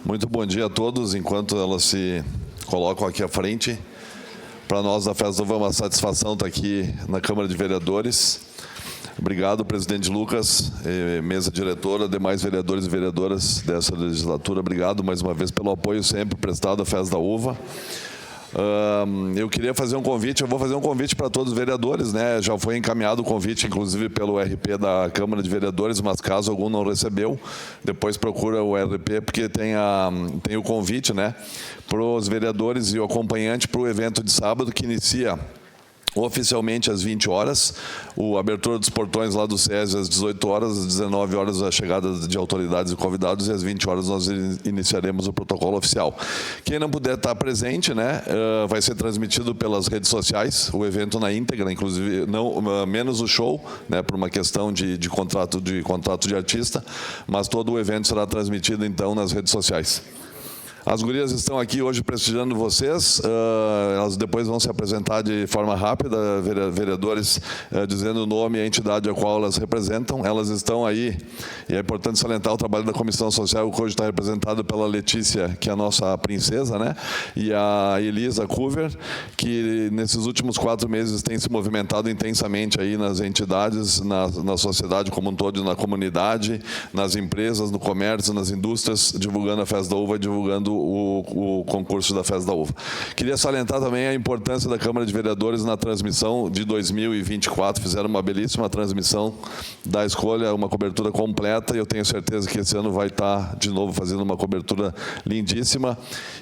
Muito bom dia a todos. Enquanto elas se colocam aqui à frente, para nós da Festa da Uva é uma satisfação estar aqui na Câmara de Vereadores. Obrigado, presidente Lucas, mesa diretora, demais vereadores e vereadoras dessa legislatura. Obrigado mais uma vez pelo apoio sempre prestado à Festa da Uva. Eu queria fazer um convite, eu vou fazer um convite para todos os vereadores, né? Já foi encaminhado o convite, inclusive pelo RP da Câmara de Vereadores, mas caso algum não recebeu, depois procura o RP, porque tem o convite, né, para os vereadores e o acompanhante para o evento de sábado, que inicia oficialmente às 20 horas, a abertura dos portões lá do SESI às 18 horas, às 19 horas a chegada de autoridades e convidados, e às 20 horas nós iniciaremos o protocolo oficial. Quem não puder estar presente, né, vai ser transmitido pelas redes sociais, o evento na íntegra, inclusive, não, menos o show, né, por uma questão de contrato de artista, mas todo o evento será transmitido então nas redes sociais. As gurias estão aqui hoje prestigiando vocês, elas depois vão se apresentar de forma rápida, vereadores dizendo o nome e a entidade a qual elas representam. Elas estão aí, e é importante salientar o trabalho da Comissão Social, que hoje está representado pela Letícia, que é a nossa princesa, né? E a Elisa Cuver, que nesses últimos 4 meses tem se movimentado intensamente aí nas entidades, na sociedade como um todo, na comunidade, nas empresas, no comércio, nas indústrias, divulgando a Festa da Uva, divulgando o concurso da Festa da Uva. Queria salientar também a importância da Câmara de Vereadores na transmissão de 2024. Fizeram uma belíssima transmissão da escolha, uma cobertura completa, e eu tenho certeza que esse ano vai estar de novo fazendo uma cobertura lindíssima.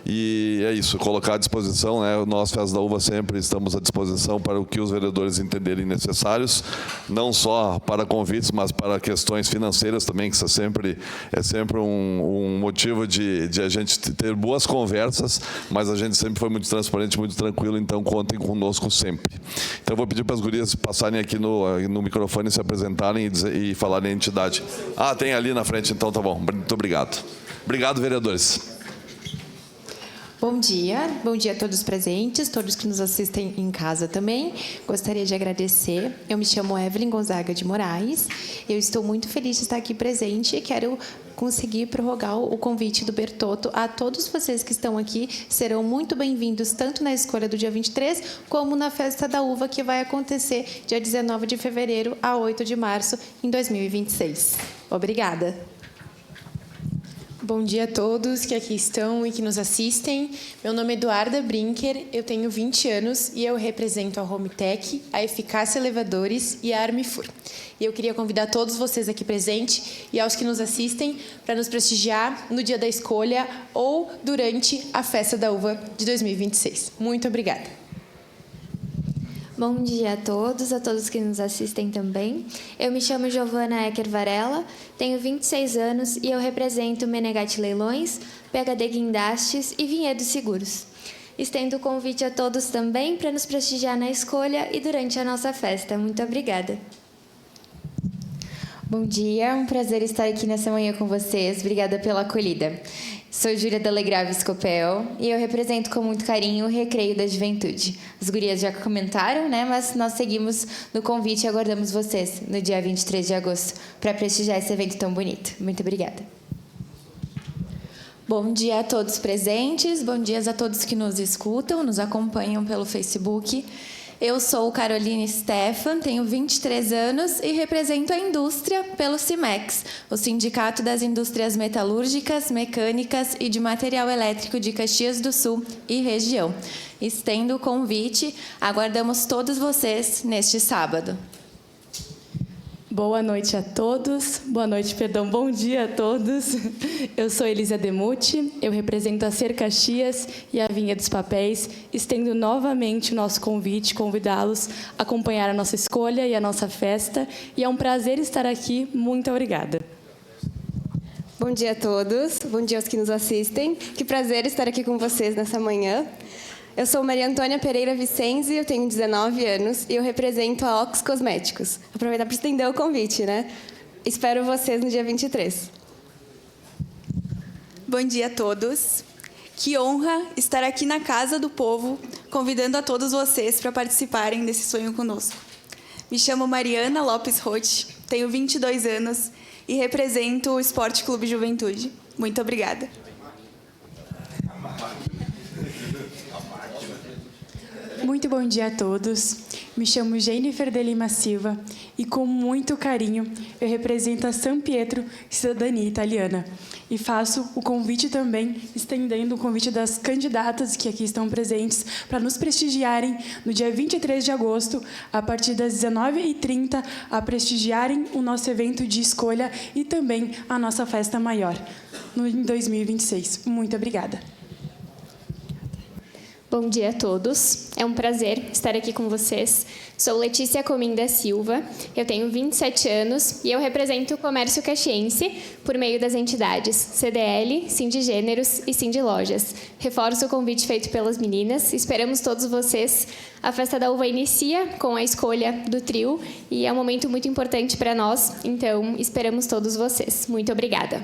E é isso, colocar à disposição, né? Nós, Festa da Uva, sempre estamos à disposição para o que os vereadores entenderem necessários, não só para convites, mas para questões financeiras também, que isso é sempre um motivo de a gente ter boas conversas, mas a gente sempre foi muito transparente, muito tranquilo, então contem conosco sempre. Então eu vou pedir para as gurias passarem aqui no microfone, se apresentarem e falarem a entidade. Ah, tem ali na frente, então tá bom. Muito obrigado. Obrigado, vereadores. Bom dia a todos os presentes, todos que nos assistem em casa também. Gostaria de agradecer. Eu me chamo Evelyn Gonzaga de Moraes. Eu estou muito feliz de estar aqui presente e quero conseguir prorrogar o convite do Bertotto a todos vocês que estão aqui. Serão muito bem-vindos tanto na escolha do dia 23, como na Festa da Uva, que vai acontecer dia 19 de fevereiro a 8 de março em 2026. Obrigada. Bom dia a todos que aqui estão e que nos assistem. Meu nome é Eduarda Brinker, eu tenho 20 anos e eu represento a Hometech, a Eficácia Elevadores e a Armifur. E eu queria convidar todos vocês aqui presentes e aos que nos assistem para nos prestigiar no dia da escolha ou durante a Festa da Uva de 2026. Muito obrigada. Bom dia a todos que nos assistem também. Eu me chamo Giovana Ecker Varela, tenho 26 anos e eu represento Menegatti Leilões, PHD Guindastes e Vinhedos Seguros. Estendo o convite a todos também para nos prestigiar na escolha e durante a nossa festa. Muito obrigada. Bom dia, é um prazer estar aqui nessa manhã com vocês. Obrigada pela acolhida. Sou Júlia Delegrave Scopel e eu represento com muito carinho o Recreio da Juventude. As gurias já comentaram, né? Mas nós seguimos no convite e aguardamos vocês no dia 23 de agosto para prestigiar esse evento tão bonito. Muito obrigada. Bom dia a todos presentes, bom dia a todos que nos escutam, nos acompanham pelo Facebook. Eu sou Caroline Stefan, tenho 23 anos e represento a indústria pelo CIMEX, o Sindicato das Indústrias Metalúrgicas, Mecânicas e de Material Elétrico de Caxias do Sul e região. Estendo o convite, aguardamos todos vocês neste sábado. Boa noite a todos. Bom dia a todos. Eu sou Elisa Demuti, eu represento a Ser Caxias e a Vinha dos Papéis. Estendo novamente o nosso convite, convidá-los a acompanhar a nossa escolha e a nossa festa. E é um prazer estar aqui. Muito obrigada. Bom dia a todos. Bom dia aos que nos assistem. Que prazer estar aqui com vocês nessa manhã. Eu sou Maria Antônia Pereira Vicenzi, eu tenho 19 anos e eu represento a Ox Cosméticos. Aproveitar para estender o convite, né? Espero vocês no dia 23. Bom dia a todos. Que honra estar aqui na Casa do Povo, convidando a todos vocês para participarem desse sonho conosco. Me chamo Mariana Lopes Roth, tenho 22 anos e represento o Esporte Clube Juventude. Muito obrigada. Muito bom dia a todos. Me chamo Jennifer de Lima Silva e, com muito carinho, eu represento a San Pietro Cidadania Italiana. E faço o convite também, estendendo o convite das candidatas que aqui estão presentes, para nos prestigiarem no dia 23 de agosto, a partir das 19h30, a prestigiarem o nosso evento de escolha e também a nossa festa maior, em 2026. Muito obrigada. Bom dia a todos. É um prazer estar aqui com vocês. Sou Letícia Cominda Silva, eu tenho 27 anos e eu represento o comércio caxiense por meio das entidades CDL, Sindigêneros e Sindilojas. Reforço o convite feito pelas meninas. Esperamos todos vocês. A Festa da Uva inicia com a escolha do trio e é um momento muito importante para nós, então esperamos todos vocês. Muito obrigada.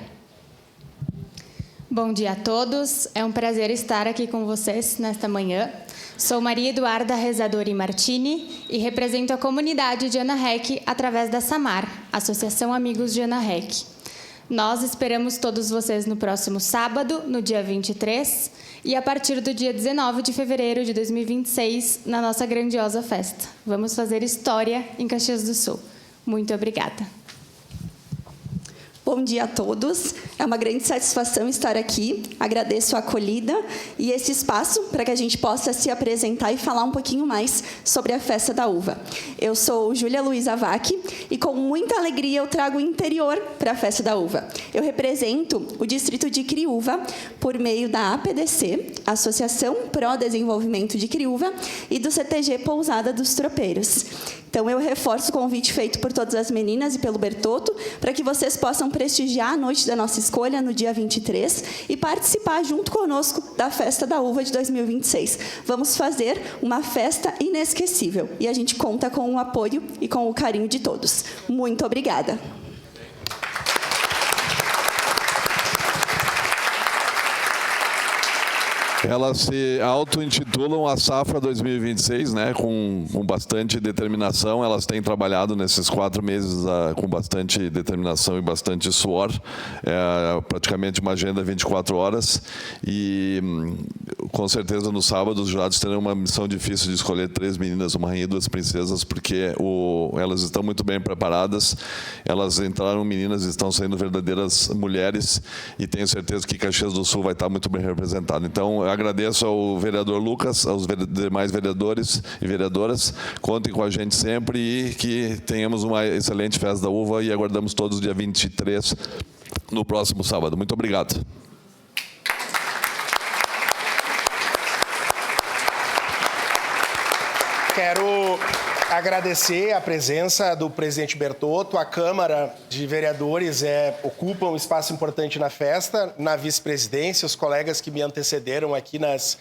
Bom dia a todos, é um prazer estar aqui com vocês nesta manhã. Sou Maria Eduarda Rezadori Martini e represento a comunidade de Ana Rec através da SAMAR, Associação Amigos de Ana Rec. Nós esperamos todos vocês no próximo sábado, no dia 23, e a partir do dia 19 de fevereiro de 2026, na nossa grandiosa festa. Vamos fazer história em Caxias do Sul. Muito obrigada. Bom dia a todos. É uma grande satisfação estar aqui. Agradeço a acolhida e esse espaço para que a gente possa se apresentar e falar um pouquinho mais sobre a Festa da Uva. Eu sou Júlia Luiza Vac e com muita alegria eu trago o interior para a Festa da Uva. Eu represento o distrito de Criúva por meio da APDC, Associação Pro Desenvolvimento de Criúva, e do CTG Pousada dos Tropeiros. Então, eu reforço o convite feito por todas as meninas e pelo Bertotto para que vocês possam prestigiar a noite da nossa escolha no dia 23 e participar junto conosco da Festa da Uva de 2026. Vamos fazer uma festa inesquecível e a gente conta com o apoio e com o carinho de todos. Muito obrigada. Elas se auto-intitulam a Safra 2026, né, com bastante determinação. Elas têm trabalhado nesses 4 meses com bastante determinação e bastante suor. É praticamente uma agenda 24 horas. E, com certeza, no sábado, os jurados terão uma missão difícil de escolher 3 meninas, uma rainha e 2 princesas, porque elas estão muito bem preparadas. Elas entraram meninas e estão sendo verdadeiras mulheres. E tenho certeza que Caxias do Sul vai estar muito bem representado. Então, eu agradeço ao vereador Lucas, aos demais vereadores e vereadoras. Contem com a gente sempre e que tenhamos uma excelente Festa da Uva e aguardamos todos dia 23, no próximo sábado. Muito obrigado. Quero agradecer a presença do presidente Bertotto. A Câmara de Vereadores ocupa um espaço importante na festa, na vice-presidência. Os colegas que me antecederam aqui nas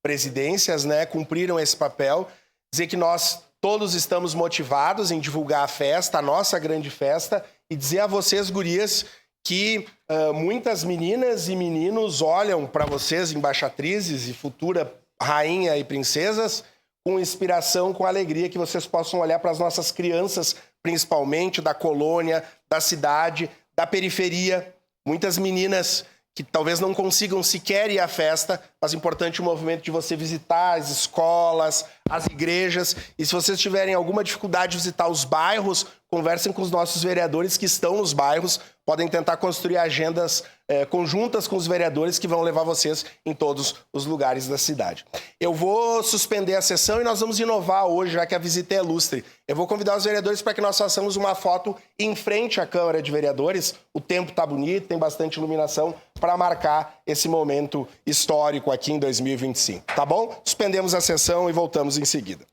presidências, né, cumpriram esse papel. Dizer que nós todos estamos motivados em divulgar a festa, a nossa grande festa, e dizer a vocês, gurias, que muitas meninas e meninos olham para vocês, embaixatrizes e futura rainha e princesas, com inspiração, com alegria, que vocês possam olhar para as nossas crianças, principalmente da colônia, da cidade, da periferia. Muitas meninas que talvez não consigam sequer ir à festa, mas é importante o movimento de você visitar as escolas, as igrejas. E se vocês tiverem alguma dificuldade de visitar os bairros, conversem com os nossos vereadores que estão nos bairros, podem tentar construir agendas conjuntas com os vereadores que vão levar vocês em todos os lugares da cidade. Eu vou suspender a sessão e nós vamos inovar hoje, já que a visita é ilustre. Eu vou convidar os vereadores para que nós façamos uma foto em frente à Câmara de Vereadores. O tempo está bonito, tem bastante iluminação para marcar esse momento histórico aqui em 2025. Tá bom? Suspendemos a sessão e voltamos em seguida.